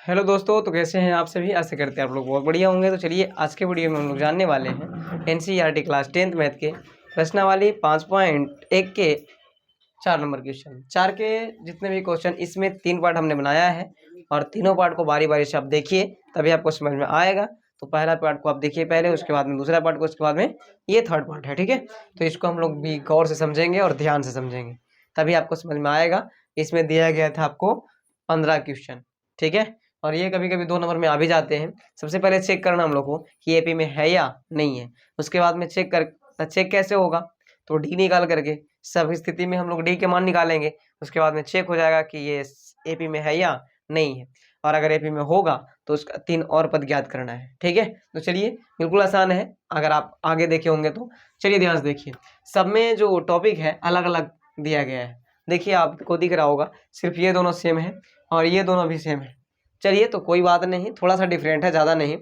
Hello दोस्तों, तो कैसे हैं आप सभी। आशा करते हैं आप लोग बहुत बढ़िया होंगे। तो चलिए आज के वीडियो में हम लोग जानने वाले हैं एनसीईआरटी क्लास 10th मैथ के प्रश्नावली 5.1 के 4 नंबर क्वेश्चन। 4 के जितने भी क्वेश्चन, इसमें 3 पार्ट हमने बनाया है और तीनों पार्ट को बारी बारी से आप देखिए, तभी आपको समझ में आएगा। तो पहला पार्ट को आप देखिए पहले, उसके बाद में दूसरा पार्ट को, उसके बाद में ये थर्ड पार्ट है, ठीक है। तो इसको हम लोग भी गौर से समझेंगे और ध्यान से समझेंगे, तभी आपको समझ में आएगा। इसमें दिया गया था आपको 15 क्वेश्चन, ठीक है। और ये कभी कभी 2 नंबर में आ भी जाते हैं। सबसे पहले चेक करना हम लोग को कि एपी में है या नहीं है। उसके बाद में चेक कैसे होगा, तो डी निकाल करके सब स्थिति में हम लोग डी के मान निकालेंगे। उसके बाद में चेक हो जाएगा कि ये एपी में है या नहीं है, और अगर एपी में होगा तो उसका 3 और पद ज्ञात करना है, ठीक है। तो चलिए, बिल्कुल आसान है अगर आप आगे देखे होंगे तो। चलिए ध्यान से देखिए, सब में जो टॉपिक है अलग अलग दिया गया है। देखिए आपको दिख रहा होगा, सिर्फ ये दोनों सेम है और ये दोनों भी सेम है। चलिए, तो कोई बात नहीं, थोड़ा सा डिफरेंट है, ज़्यादा नहीं।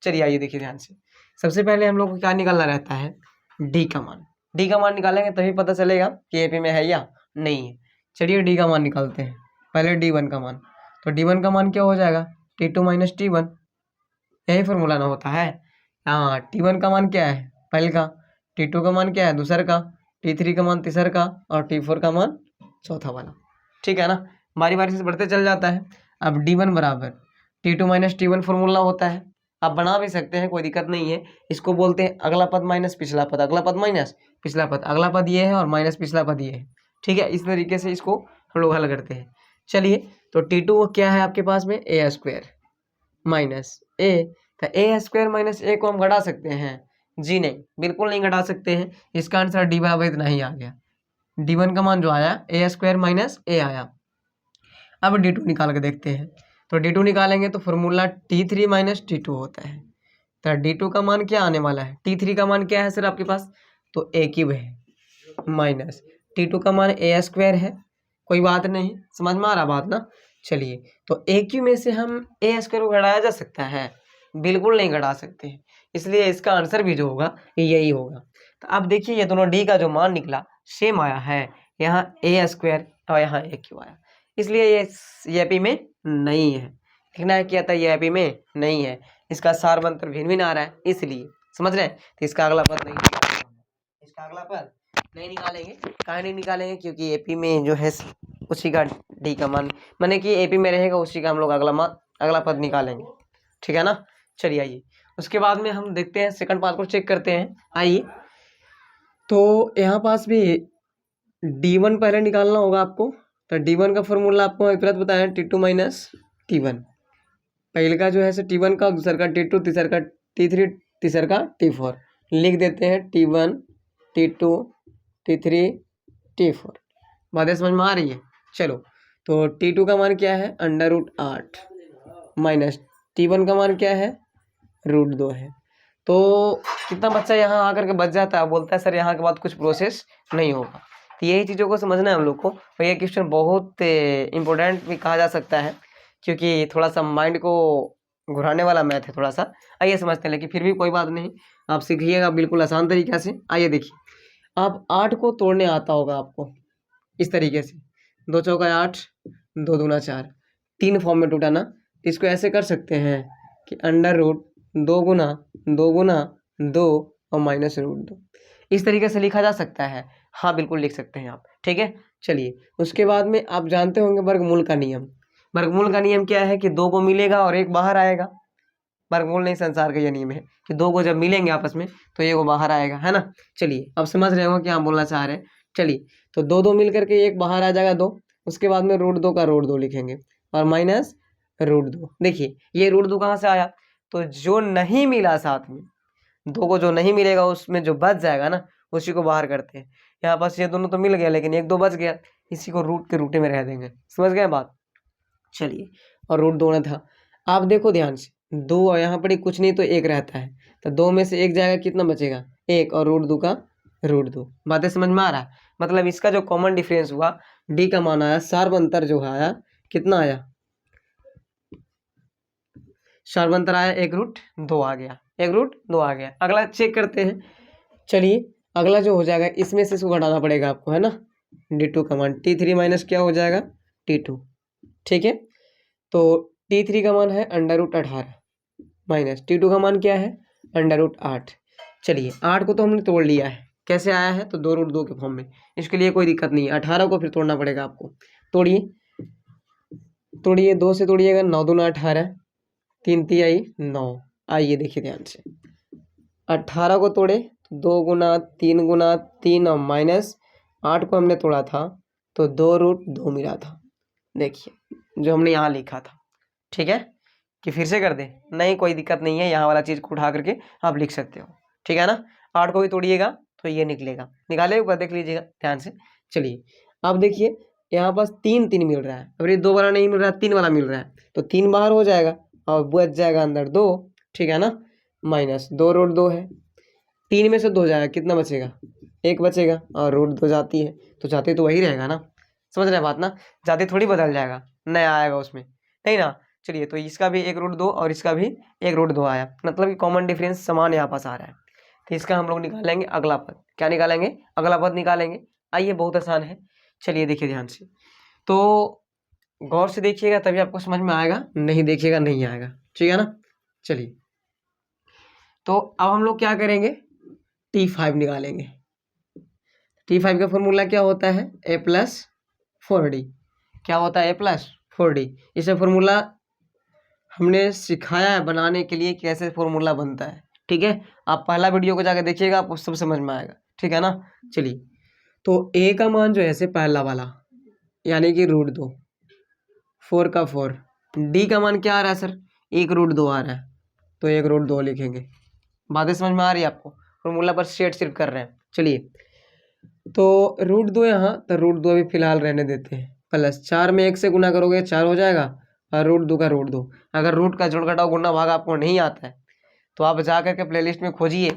चलिए आइए देखिए ध्यान से। सबसे पहले हम लोग को क्या निकालना रहता है, डी का मान। डी का मान निकालेंगे तभी पता चलेगा कि एपी में है या नहीं है। चलिए डी का मान निकालते हैं। पहले डी1 का मान, तो डी1 का मान क्या हो जाएगा, टी2 माइनस टी1। यही फॉर्मूला ना होता है। हाँ, टी1 का मान क्या है, पहले का। टी2 का मान क्या है, दूसर का। टी3 का मान तीसर का, और टी4 का मान चौथा वाला, ठीक है ना। बारी बारी से बढ़ते चल जाता है। अब डी1 बराबर टी2 माइनस टी1 फॉर्मूला होता है। आप बना भी सकते हैं, कोई दिक्कत नहीं है। इसको बोलते हैं अगला पद माइनस पिछला पद, अगला पद माइनस पिछला पद। अगला पद ये है और माइनस पिछला पद ये है, ठीक है। इस तरीके से इसको हम लोग हल करते हैं। चलिए, तो टी2 क्या है आपके पास में, ए स्क्वायर माइनस ए। तो ए स्क्वायर माइनस ए को हम घटा सकते हैं, जी नहीं, बिल्कुल नहीं घटा सकते हैं। इसका आंसर डी बराबर इतना ही आ गया। डी1 का मान जो आया ए स्क्वायर माइनस ए आया। अब डी2 निकाल के देखते हैं। तो डी2 निकालेंगे तो फॉर्मूला टी3 माइनस टी2 होता है। तो डी2 का मान क्या आने वाला है, टी3 का मान क्या है सर आपके पास, तो ए क्यूब है माइनस टी2 का मान ए स्क्वायर है। कोई बात नहीं, समझ में आ रहा बात ना। चलिए, तो ए क्यू में से हम ए स्क्वायर को घटाया जा सकता है, बिल्कुल नहीं घटा सकते हैं। इसलिए इसका आंसर भी जो होगा यही होगा। तो अब देखिए, ये दोनों डी का जो मान निकला सेम आया है। यहाँ ए स्क्वायर और यहाँ ए क्यू आया, इसलिए ये एपी में नहीं है। लिखना है क्या था, ये एपी में नहीं है। इसका सार मंत्र भिन्न भिन्न आ रहा है, इसलिए समझ रहे हैं। तो इसका अगला पद नहीं निकालेंगे, इसका अगला पद नहीं निकालेंगे। काहे नहीं निकालेंगे, क्योंकि एपी में जो है उसी का डी का मान, माने कि एपी में रहेगा उसी का हम लोग अगला पद निकालेंगे, ठीक है ना। चलिए आइए, उसके बाद में हम देखते हैं सेकंड पार्ट को चेक करते हैं। आइए, तो यहाँ पास भी डी1 पहले निकालना होगा आपको। तो डी1 का फॉर्मूला आपको एक तुरंत बताया, टी2 माइनस टी1। पहले का जो है सो टी1 का, दूसर का टी2, तीसर का टी3, तीसर का टी4। लिख देते हैं टी1 टी2 टी3 टी4। बातें समझ में आ रही है। चलो, तो टी2 का मान क्या है, √8 माइनस टी1 का मान क्या है, √2 है। तो कितना बच्चा यहाँ आकर के बच जाता है, बोलता है सर यहाँ के बाद कुछ प्रोसेस नहीं होगा। तो यही चीज़ों को समझना है हम लोग को। और ये क्वेश्चन बहुत इम्पोर्टेंट भी कहा जा सकता है, क्योंकि थोड़ा सा माइंड को घुराने वाला मैथ है थोड़ा सा। आइए समझते हैं, लेकिन फिर भी कोई बात नहीं, आप सीखिएगा बिल्कुल आसान तरीक़े से। आइए देखिए, आप 8 को तोड़ने आता होगा आपको इस तरीके से, 2 चौका 8, 2 दूना 4, 3 फॉर्म में टूटा ना। इसको ऐसे कर सकते हैं कि √2 गुना 2 गुना 2 और माइनस √2, इस तरीके से लिखा जा सकता है। हाँ बिल्कुल लिख सकते हैं आप, ठीक है। चलिए, उसके बाद में आप जानते होंगे वर्गमूल का नियम। वर्गमूल का नियम क्या है कि 2 को मिलेगा और 1 बाहर आएगा। वर्गमूल नहीं, संसार का यह नियम है कि 2 को जब मिलेंगे आपस में तो 1 बाहर आएगा, है ना। चलिए, अब समझ रहे हो क्या हम बोलना चाह रहे हैं। चलिए, तो 2 मिल करके 1 बाहर आ जाएगा 2। उसके बाद में √2 का √2 लिखेंगे और माइनस √2। देखिए, ये √2 कहाँ से आया, तो जो नहीं मिला साथ में, 2 को जो नहीं मिलेगा उसमें जो बच जाएगा ना, उसी को बाहर करते हैं। यहाँ पास ये दोनों तो मिल गया, लेकिन 1 2 बच गया, इसी को रूट के रूटे में रह देंगे। समझ गए बात। चलिए, और √2 ना था। आप देखो ध्यान से, 2 और यहाँ पर कुछ नहीं तो 1 रहता है। तो 2 में से 1 जाएगा, कितना बचेगा, 1, और √2 का √2। बातें समझ में आ रहा है। मतलब इसका जो कॉमन डिफरेंस हुआ, डी का मान आया, सार्वंतर जो आया, कितना आया, सार्वंतर आया 1√2 आ गया, 1√2 आ गया। अगला चेक करते हैं। चलिए, अगला जो हो जाएगा, इसमें से इसको घटाना पड़ेगा आपको, है ना। डी2 का मान टी3 माइनस क्या हो जाएगा, टी2, ठीक है। तो T3 का मान है √18 माइनस T2 का मान क्या है √8। चलिए 8 को तो हमने तोड़ लिया है, कैसे आया है तो 2√2 के फॉर्म में, इसके लिए कोई दिक्कत नहीं है। 18 को फिर तोड़ना पड़ेगा आपको, तोड़िए तोड़िए, 2 से तोड़िएगा, 9 दूना 18, 3 × 3 = 9। आइए देखिए ध्यान से, 18 को तोड़े तो 2 × 3 × 3 और माइनस 8 को हमने तोड़ा था तो 2√2 मिला था। देखिए जो हमने यहाँ लिखा था, ठीक है कि फिर से कर दे, नहीं कोई दिक्कत नहीं है, यहाँ वाला चीज़ को उठा करके आप लिख सकते हो, ठीक है ना। 8 को भी तोड़िएगा तो ये निकलेगा, निकाले ऊपर देख लीजिएगा ध्यान से। चलिए अब देखिए यहाँ पास 3 3 मिल रहा है, अब ये 2 वाला नहीं मिल रहा है, 3 वाला मिल रहा है, तो 3 बाहर हो जाएगा और बच जाएगा अंदर 2, ठीक है ना, माइनस 2√2 है, 3 में से 2 जाएगा, कितना बचेगा 1 बचेगा, और √2 जाती है तो जाते तो वही रहेगा ना, समझ रहे बात ना, जाते थोड़ी बदल जाएगा, नया आएगा उसमें, नहीं ना। चलिए तो इसका भी 1√2 और इसका भी 1√2 आया, मतलब कि कॉमन डिफरेंस समान यहाँ पास आ रहा है, तो इसका हम लोग निकालेंगे अगला पद। क्या निकालेंगे, अगला पद निकालेंगे। आइए बहुत आसान है, चलिए देखिए ध्यान से, तो गौर से देखिएगा तभी आपको समझ में आएगा, नहीं देखिएगा नहीं आएगा, ठीक है ना। चलिए तो अब हम लोग क्या करेंगे, T5 निकालेंगे। T5 का फॉर्मूला क्या होता है, A+4D। क्या होता है, A+4D। इसे फॉर्मूला हमने सिखाया है बनाने के लिए, कैसे फॉर्मूला बनता है, ठीक है। आप पहला वीडियो को जाकर देखिएगा, आपको सब समझ में आएगा, ठीक है ना। चलिए तो A का मान जो है से पहला वाला यानी कि √2, 4 का 4, D का मान क्या आ रहा है सर 1√2 आ रहा है, तो 1√2 लिखेंगे। बातें समझ में आ रही है आपको, फॉर्मूला पर सेट सिर्फ कर रहे हैं। चलिए तो √2 यहाँ, तो √2 अभी फिलहाल रहने देते हैं, प्लस 4 में 1 से गुना करोगे 4 हो जाएगा, और √2 का √2। अगर रूट का जोड़ घटाव गुणा भाग आपको नहीं आता है तो आप जा करके प्लेलिस्ट में खोजिए,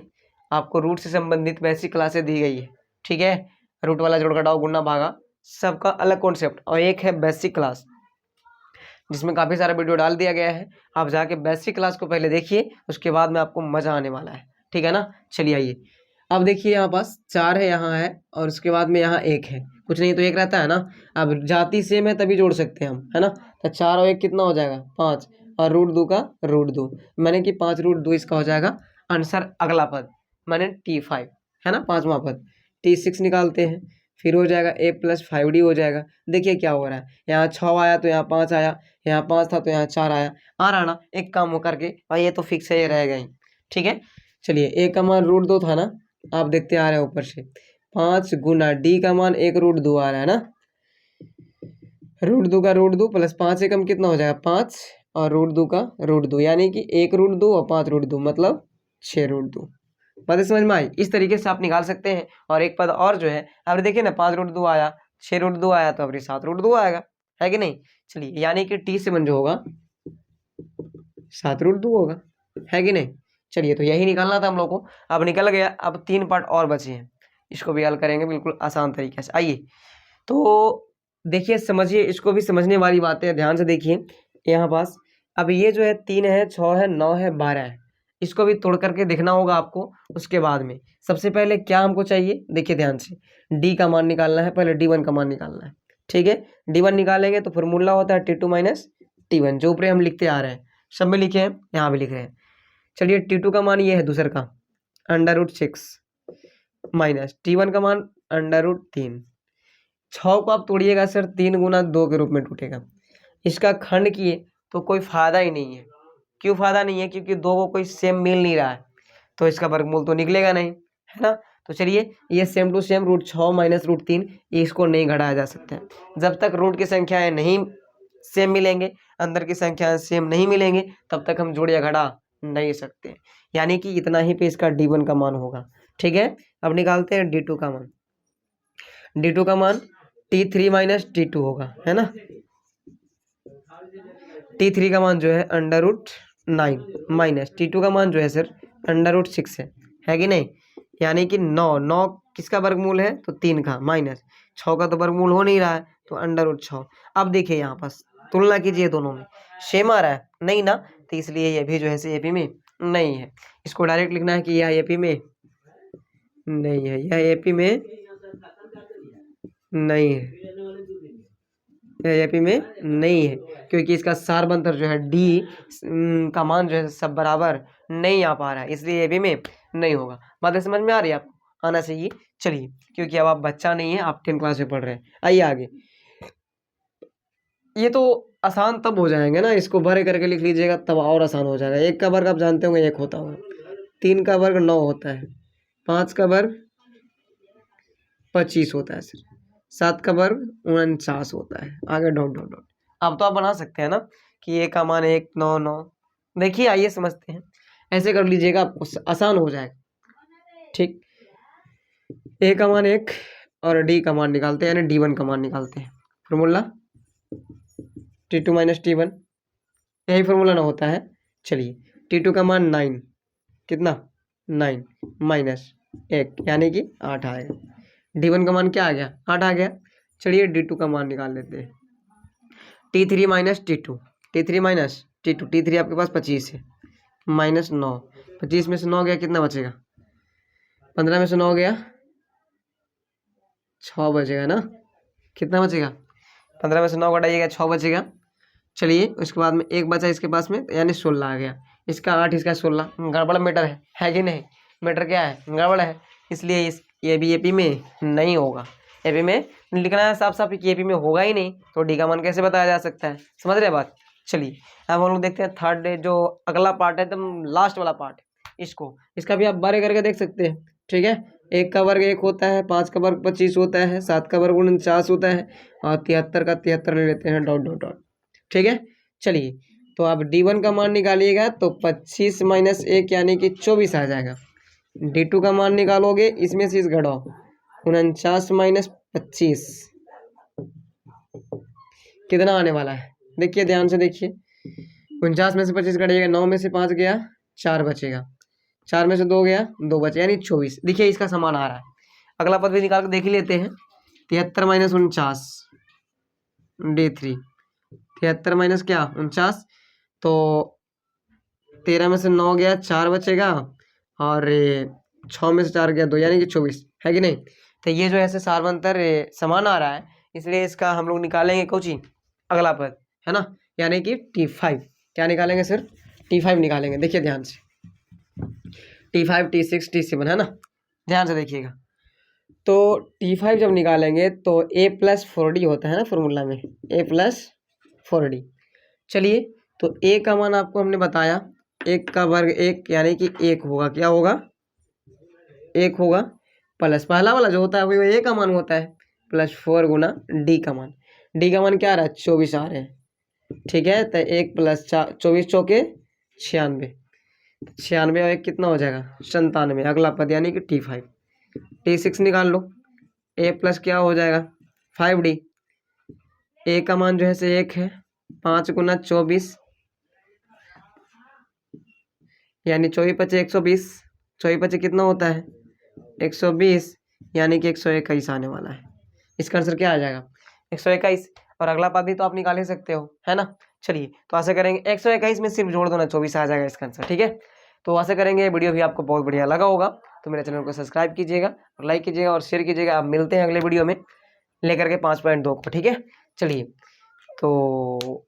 आपको रूट से संबंधित बेसिक क्लासें दी गई है, ठीक है। रूट वाला जोड़ घटाव गुणा भागा सबका अलग कॉन्सेप्ट, और एक है बेसिक क्लास जिसमें काफ़ी सारा वीडियो डाल दिया गया है, आप जाके बेसिक क्लास को पहले देखिए, उसके बाद में आपको मज़ा आने वाला है, ठीक है ना। चलिए आइए अब देखिए, यहाँ पास 4 है, यहाँ है, और उसके बाद में यहाँ 1 है, कुछ नहीं तो 1 रहता है ना। अब जाति सेम है तभी जोड़ सकते हैं हम, है ना। तो 4 और 1 कितना हो जाएगा 5, और √2 का √2, मैंने कि 5√2 इसका हो जाएगा आंसर। अगला पद मैंने T5 है ना, 5वां पद। T6 निकालते हैं, फिर हो जाएगा A+5D हो जाएगा। देखिए क्या हो रहा है, यहाँ 6 आया तो यहाँ 5 आया, यहाँ 5 था तो यहाँ 4 आया, आ रहा ना। एक काम हो करके भाई, ये तो फिक्स है, ये रहेगा ही, ठीक है। चलिए A का मान √2 था ना, आप देखते आ रहे हैं ऊपर से, 5 गुना D का मान 1√2 आ रहा है ना, √2 का √2 प्लस 5 से कम कितना हो जाएगा 5, और √2 का √2 यानी कि 1√2 और 5√2 मतलब 6√2। बातें समझ में आई, इस तरीके से आप निकाल सकते हैं। और एक पद और जो है, अब देखिए ना 5√2 आया, 6√2 आया, तो अब 7√2 आएगा, है कि नहीं। चलिए यानी कि T7 जो होगा 7√2 होगा, है कि नहीं। चलिए तो यही निकालना था हम लोग को, अब निकल गया। अब 3 पार्ट और बचे हैं, इसको भी हल करेंगे बिल्कुल आसान तरीके से। आइए तो देखिए समझिए, इसको भी समझने वाली बातें हैं, ध्यान से देखिए यहाँ पास। अब ये जो है 3 है, 6 है, 9 है, 12 है, इसको भी तोड़ करके देखना होगा आपको। उसके बाद में सबसे पहले क्या हमको चाहिए, देखिए ध्यान से, D का मान निकालना है, पहले D1 का मान निकालना है, ठीक है। D1 निकालेंगे तो फॉर्मूला होता है T2 - T1, जो ऊपर हम लिखते आ रहे हैं, सब में लिखे हैं, यहाँ भी लिख रहे हैं। चलिए T2 का मान ये है दूसर का √6 माइनस T1 का मान √3। 6 को आप तोड़िएगा सर 3 गुना 2 के रूप में टूटेगा, इसका खंड किए तो कोई फायदा ही नहीं है। क्यों फायदा नहीं है, क्योंकि 2 को कोई सेम मिल नहीं रहा है, तो इसका वर्गमूल तो निकलेगा नहीं, है ना। तो चलिए ये सेम टू सेम √6 माइनस √3, इसको नहीं घटाया जा सकता है। जब तक रूट की संख्याएं नहीं सेम मिलेंगे, अंदर की संख्याएं सेम नहीं मिलेंगे, तब तक हम जोड़ या घटा नहीं सकते। यानी कि इतना ही पे इसका D1 का मान होगा, ठीक है। अब निकालते हैं D2 का मान। D2 का मान T3 - T2 होगा, है ना। T3 का मान जो है √9 माइनस T2 का मान जो है सर √6 है कि नहीं। यानी कि 9 किसका वर्गमूल है, तो 3 का, माइनस 6 का तो वर्गमूल हो नहीं रहा है, तो √6। अब देखिए यहाँ पास तुलना कीजिए, दोनों में सेम आ रहा है नहीं ना, तो इसलिए ये भी जो है एपी में नहीं है। इसको डायरेक्ट लिखना है कि यह एपी में नहीं है, यह एपी में नहीं है, एपी में नहीं है, क्योंकि इसका सारबंतर जो है डी का मान जो है सब बराबर नहीं आ पा रहा है, इसलिए एपी में नहीं होगा। बातें समझ में आ रही है आपको? आना चाहिए। चलिए, क्योंकि अब आप बच्चा नहीं है, आप 10th क्लास में पढ़ रहे हैं। आइए आगे। ये तो आसान तब हो जाएंगे ना, इसको भरे करके लिख लीजिएगा तब और आसान हो जाएगा। 1 का वर्ग आप जानते होंगे 1 होता होगा, 3 का वर्ग 9 होता है, 5 का वर्ग 25 होता है, सर 7 का वर्ग 49 होता है। आगे डॉट डॉट डॉट। अब तो आप बना सकते हैं ना कि 1 का मान 1 9 9। देखिए आइए समझते हैं, ऐसे कर लीजिएगा, आपको आसान हो जाएगा। ठीक, ए का मान 1 और डी का मान निकालते हैं, यानी D1 का मान निकालते हैं। फॉर्मूला T2 माइनस T1, यही फॉर्मूला ना होता है। चलिए, T2 का मान 9, कितना 9 माइनस 1 यानी कि 8 आएगा। D1 का मान क्या आ गया? 8 आ गया। चलिए D2 का मान निकाल लेते हैं। T3 minus T2, T3 minus T2, T3 आपके पास 25 है, माइनस 9, 25 में से 9 गया, कितना बचेगा? 15 में से 9 गया, 6 बचेगा ना। कितना बचेगा? 15 में से 9 घटाइएगा, 6 बचेगा। चलिए, उसके बाद में 1 बचा इसके पास में, यानी 16 आ गया। इसका 8, इसका 16, गड़बड़ मीटर है कि नहीं? मीटर क्या है? गड़बड़ है, इसलिए ये भी एपी में नहीं होगा। एपी में लिखना है साफ साफ कि एपी में होगा ही नहीं, तो डी का मान कैसे बताया जा सकता है? समझ रहे बात? चलिए, अब हम लोग देखते हैं थर्ड, जो अगला पार्ट है, एकदम लास्ट वाला पार्ट, इसका भी आप बारे करके देख सकते हैं। ठीक है, 1 का वर्ग 1 होता है, 5 का वर्ग 25 होता है, 7 का वर्ग 49 होता है, और 73 का 73 ले लेते हैं, डॉट डॉट डॉट। ठीक है, चलिए, तो आप D1 का मान निकालिएगा तो 25 माइनस 1 यानी कि 24 आ जाएगा। D2 का मान निकालोगे, इसमें से इस घटाओ, 49 माइनस 25 कितना आने वाला है? देखिए, ध्यान से देखिए, 49 में से 25 घटेगा, 9 में से 5 गया, 4 बचेगा, 4 में से 2 गया, 2 बचे, यानी 24। देखिए, इसका समान आ रहा है। अगला पद भी निकाल के देख ही लेते हैं। 73 माइनस 49, D3, 73 माइनस क्या 49, तो 13 में से 9 गया, 4 बचेगा, और 6 में से 4 गया, 2, यानी कि 24 है कि नहीं? तो ये जो ऐसे सारबंतर समान आ रहा है, इसलिए इसका हम लोग निकालेंगे कोची अगला पद, है ना, यानी कि T5। क्या निकालेंगे सर? T5 निकालेंगे। देखिए ध्यान से, T5 T6 T7 है ना, ध्यान से देखिएगा। तो T5 जब निकालेंगे तो A+4D होता है ना फॉर्मूला में, A+4D। चलिए, तो A का मान आपको हमने बताया, 1 का वर्ग 1 यानी कि 1 होगा। क्या होगा? 1 होगा, प्लस पहला वाला जो होता है वही A का मान होता है, प्लस 4 गुना D का मान। D का मान क्या आ रहा है? 24 आ रहे हैं। ठीक है, तो 1 प्लस 24 चौके 96, 96 और 1 कितना हो जाएगा? 97। अगला पद यानी कि T5। T6 निकाल लो, A प्लस क्या हो जाएगा? 5D। A का मान जो है से 1 है, 5 गुना 24 यानी 24 पचे 120, 24 पचे कितना होता है? 120, यानी कि 121 आने वाला है। इसका आंसर क्या आ जाएगा? 121। और अगला पद भी तो आप निकाल ही सकते हो, है ना। चलिए, तो ऐसे करेंगे, 121 में सिर्फ जोड़ दो ना, 24 आ जाएगा इसका आंसर। ठीक है, तो ऐसे करेंगे। वीडियो भी आपको बहुत बढ़िया लगा होगा तो मेरे चैनल को सब्सक्राइब कीजिएगा, लाइक कीजिएगा और शेयर कीजिएगा। आप मिलते हैं अगले वीडियो में लेकर के 5.2 को। ठीक है, चलिए, तो